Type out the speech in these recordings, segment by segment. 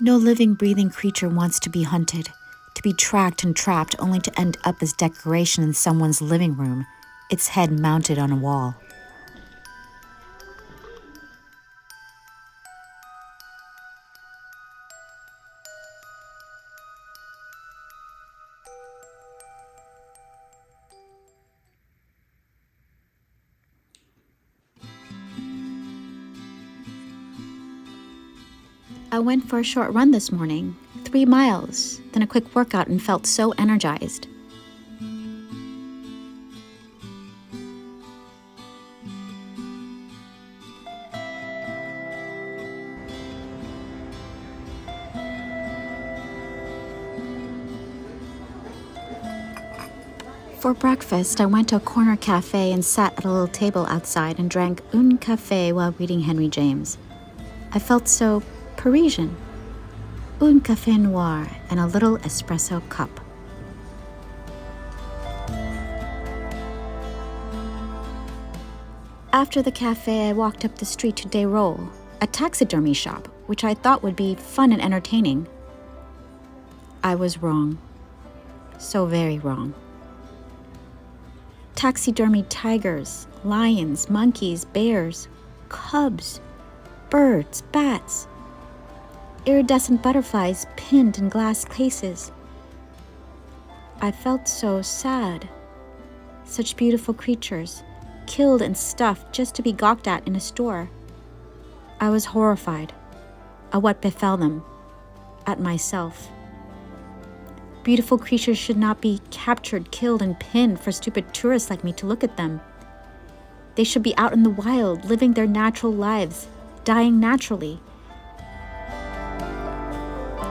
No living, breathing creature wants to be hunted, to be tracked and trapped only to end up as decoration in someone's living room, its head mounted on a wall. I went for a short run this morning, 3 miles, then a quick workout and felt so energized. For breakfast, I went to a corner cafe and sat at a little table outside and drank un café while reading Henry James. I felt so Parisian. Un café noir and a little espresso cup. After the cafe, I walked up the street to Deyrolle, a taxidermy shop, which I thought would be fun and entertaining. I was wrong. So very wrong. Taxidermy tigers, lions, monkeys, bears, cubs, birds, bats, iridescent butterflies pinned in glass cases. I felt so sad. Such beautiful creatures, killed and stuffed just to be gawked at in a store. I was horrified at what befell them, at myself. Beautiful creatures should not be captured, killed, and pinned for stupid tourists like me to look at them. They should be out in the wild, living their natural lives, dying naturally.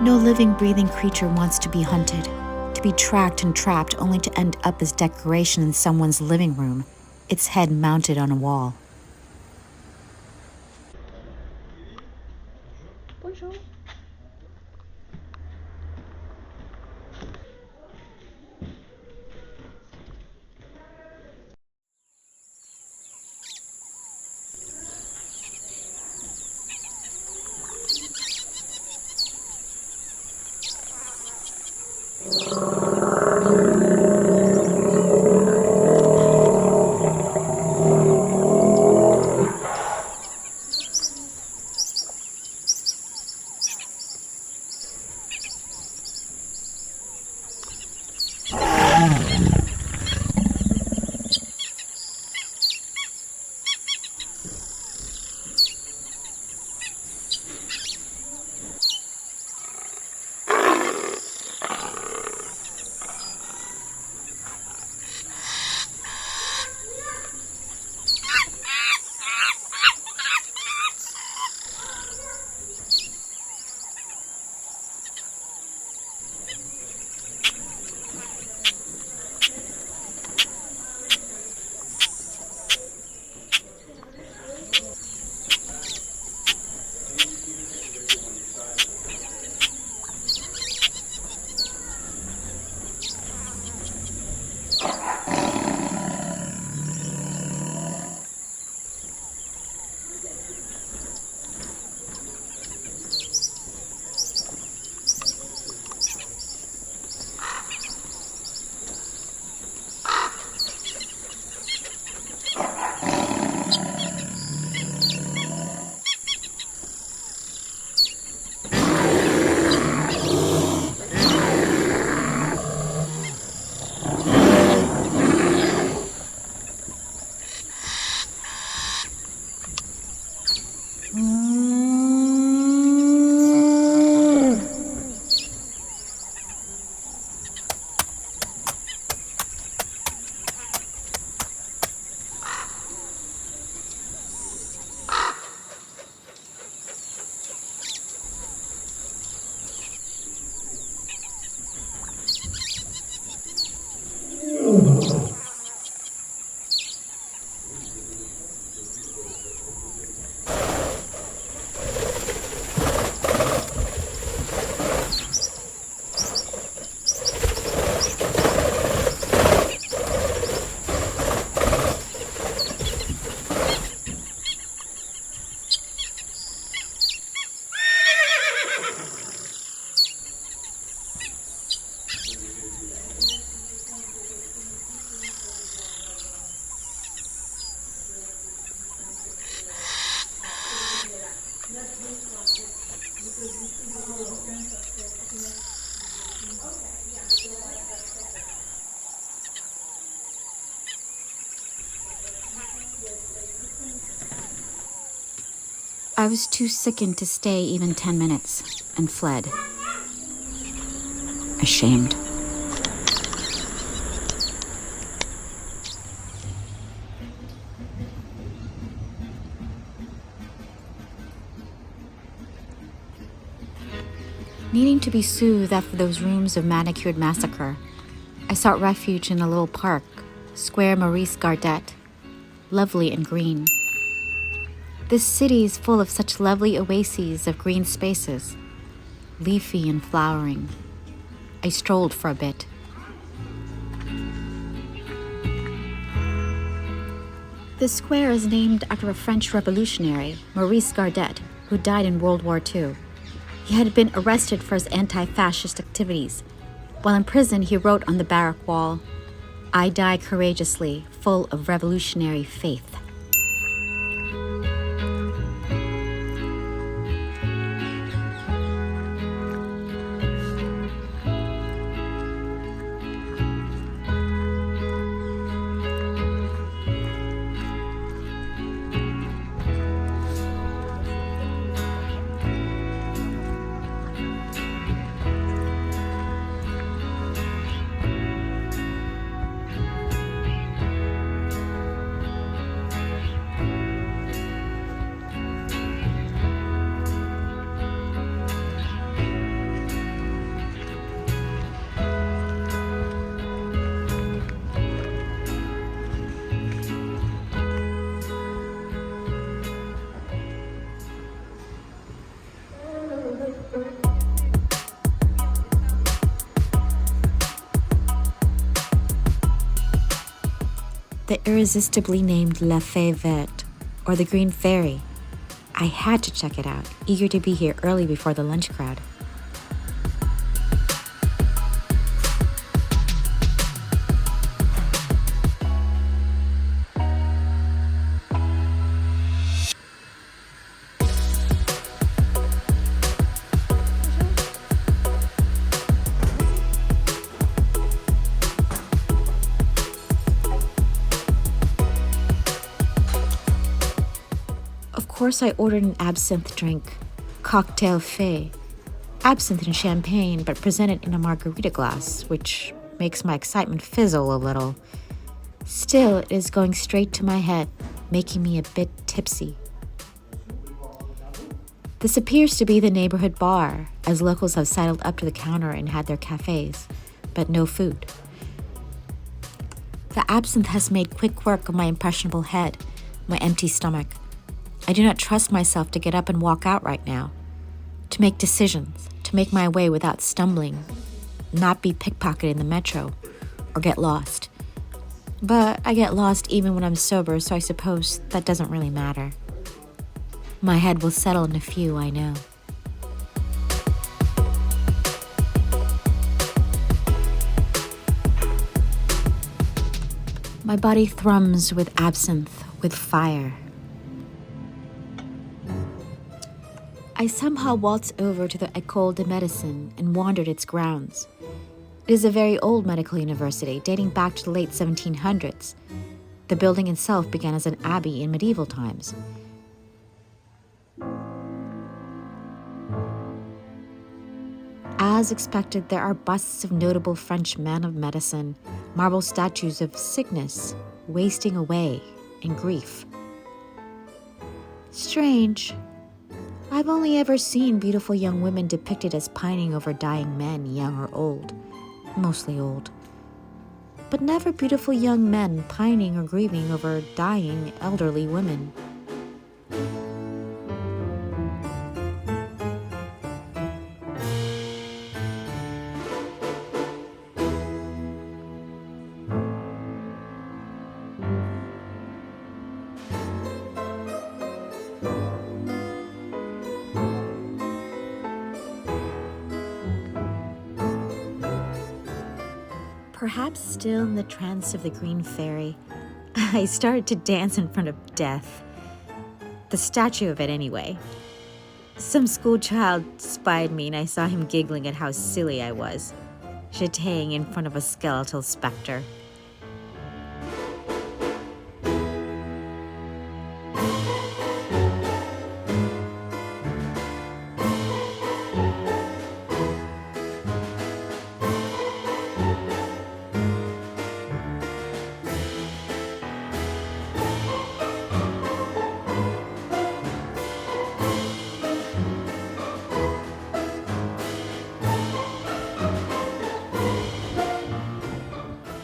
No living, breathing creature wants to be hunted, to be tracked and trapped only to end up as decoration in someone's living room, its head mounted on a wall. Bonjour. I was too sickened to stay even 10 minutes and fled. Ashamed. Needing to be soothed after those rooms of manicured massacre, I sought refuge in a little park, Square Maurice Gardette, lovely and green. This city is full of such lovely oases of green spaces, leafy and flowering. I strolled for a bit. The square is named after a French revolutionary, Maurice Gardette, who died in World War II. He had been arrested for his anti-fascist activities. While in prison, he wrote on the barrack wall, "I die courageously, full of revolutionary faith." The irresistibly named La Fee Verte, or the Green Fairy. I had to check it out, eager to be here early before the lunch crowd. Of course, I ordered an absinthe drink, cocktail fait, absinthe and champagne, but presented in a margarita glass, which makes my excitement fizzle a little. Still, it is going straight to my head, making me a bit tipsy. This appears to be the neighborhood bar, as locals have sidled up to the counter and had their cafes, but no food. The absinthe has made quick work of my impressionable head, my empty stomach. I do not trust myself to get up and walk out right now, to make decisions, to make my way without stumbling, not be pickpocketed in the metro, or get lost. But I get lost even when I'm sober, so I suppose that doesn't really matter. My head will settle in a few, I know. My body thrums with absinthe, with fire. I somehow waltzed over to the Ecole de Medecins and wandered its grounds. It is a very old medical university, dating back to the late 1700s. The building itself began as an abbey in medieval times. As expected, there are busts of notable French men of medicine, marble statues of sickness, wasting away, and grief. Strange. I've only ever seen beautiful young women depicted as pining over dying men, young or old, mostly old. But never beautiful young men pining or grieving over dying elderly women. Perhaps still in the trance of the Green Fairy, I started to dance in front of death. The statue of it, anyway. Some schoolchild spied me and I saw him giggling at how silly I was, jetéing in front of a skeletal spectre.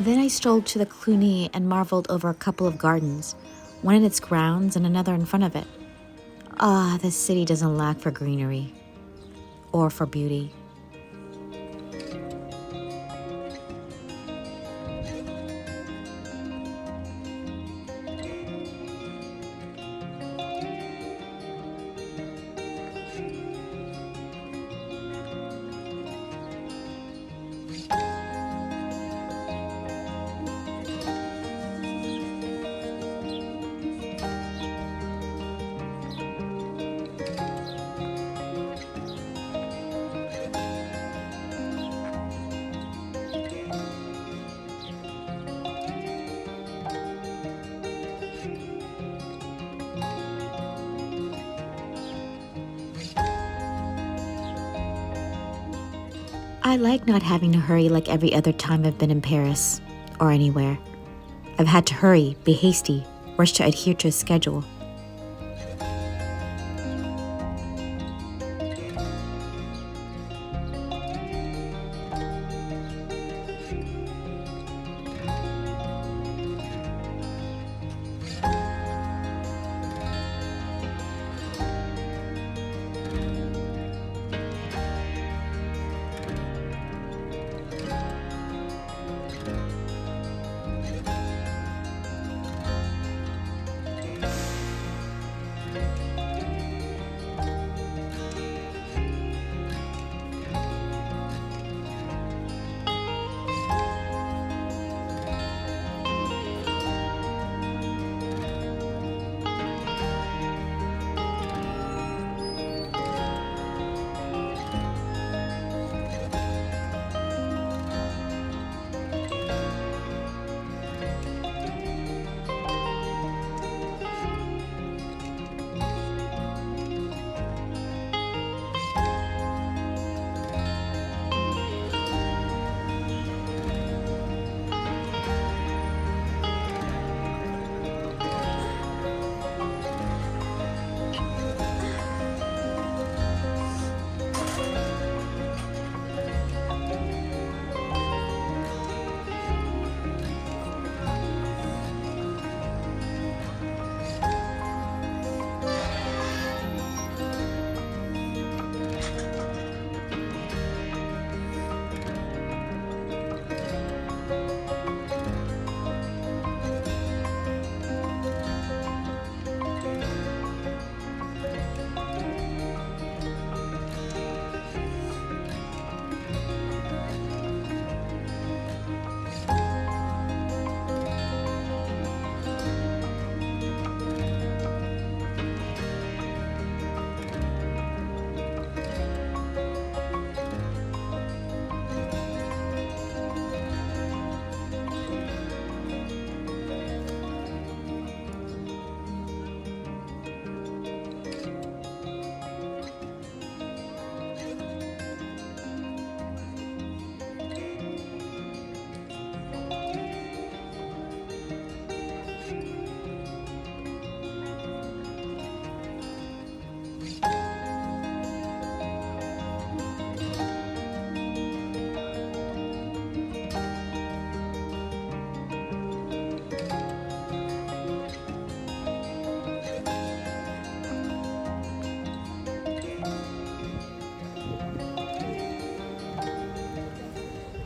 Then I strolled to the Cluny and marveled over a couple of gardens, one in its grounds and another in front of it. Ah, this city doesn't lack for greenery or for beauty. I like not having to hurry like every other time I've been in Paris, or anywhere. I've had to hurry, be hasty, rush to adhere to a schedule.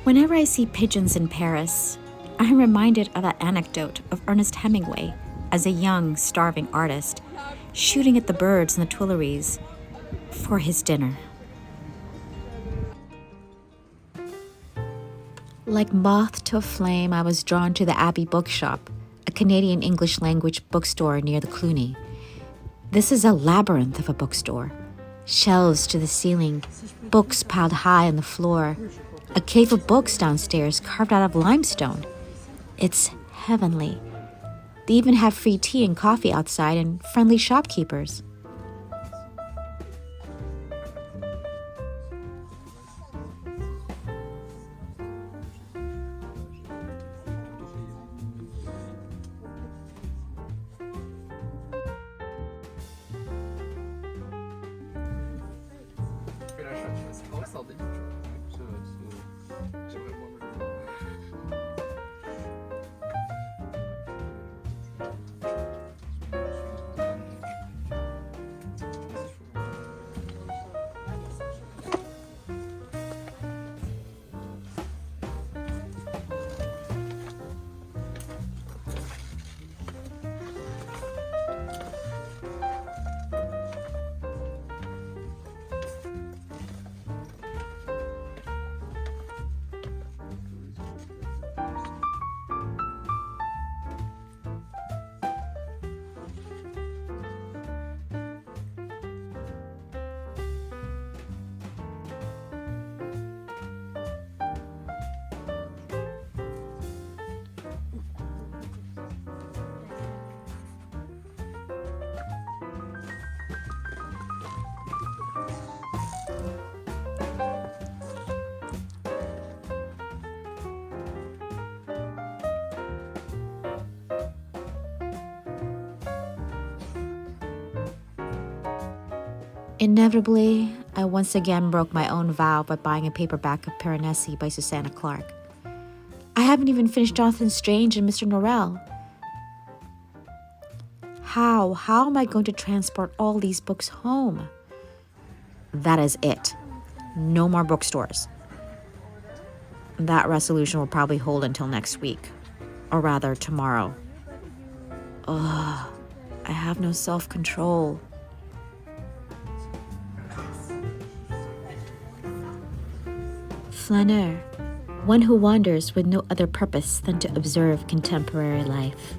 Whenever I see pigeons in Paris, I'm reminded of that anecdote of Ernest Hemingway as a young, starving artist, shooting at the birds in the Tuileries for his dinner. Like moth to a flame, I was drawn to the Abbey Bookshop, a Canadian English language bookstore near the Cluny. This is a labyrinth of a bookstore. Shelves to the ceiling, books piled high on the floor, a cave of books downstairs carved out of limestone. It's heavenly. They even have free tea and coffee outside and friendly shopkeepers. Inevitably, I once again broke my own vow by buying a paperback of Piranesi by Susanna Clarke. I haven't even finished Jonathan Strange and Mr. Norrell. How am I going to transport all these books home? That is it. No more bookstores. That resolution will probably hold until next week. Or rather, tomorrow. Ugh, I have no self-control. Flaneur, one who wanders with no other purpose than to observe contemporary life.